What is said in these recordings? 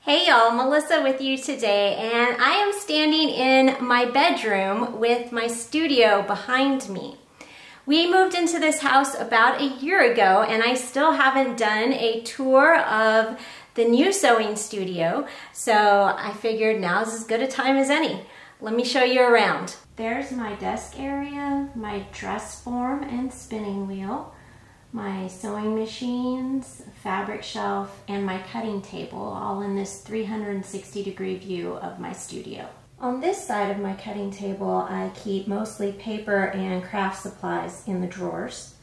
Hey y'all, Melissa with you today, and I am standing in my bedroom with my studio behind me. We moved into this house about a year ago, and I still haven't done a tour of the new sewing studio, so I figured now's as good a time as any. Let me show you around. There's my desk area, my dress form and spinning wheel, my sewing machines, fabric shelf, and my cutting table, all in this 360-degree view of my studio. On this side of my cutting table, I keep mostly paper and craft supplies in the drawers.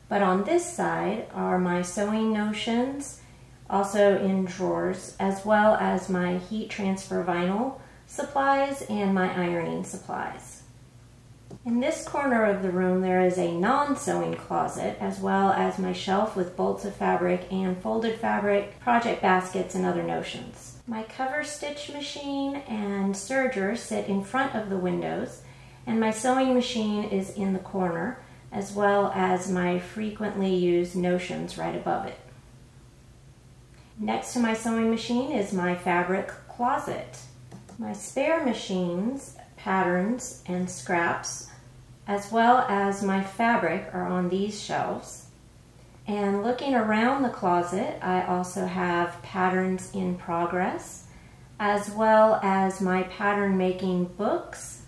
But on this side are my sewing notions, also in drawers, as well as my heat transfer vinyl supplies and my ironing supplies. In this corner of the room there is a non-sewing closet, as well as my shelf with bolts of fabric and folded fabric, project baskets, and other notions. My cover stitch machine and serger sit in front of the windows, and my sewing machine is in the corner, as well as my frequently used notions right above it. Next to my sewing machine is my fabric closet. My spare machines, patterns, and scraps, as well as my fabric, are on these shelves. And looking around the closet, I also have patterns in progress, as well as my pattern making books.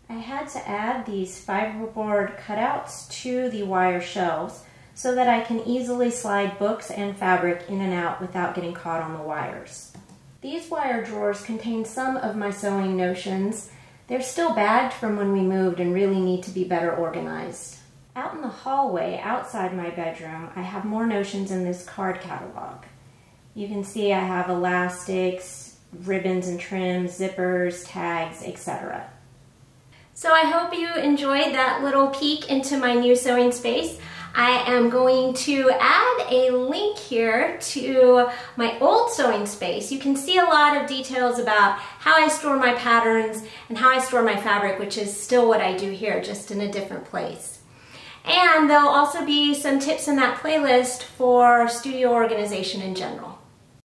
I had to add these fiberboard cutouts to the wire shelves so that I can easily slide books and fabric in and out without getting caught on the wires. These wire drawers contain some of my sewing notions. They're still bagged from when we moved and really need to be better organized. Out in the hallway outside my bedroom, I have more notions in this card catalog. You can see I have elastics, ribbons and trims, zippers, tags, etc. So I hope you enjoyed that little peek into my new sewing space. I am going to add a link here to my old sewing space. You can see a lot of details about how I store my patterns and how I store my fabric, which is still what I do here, just in a different place. And there'll also be some tips in that playlist for studio organization in general.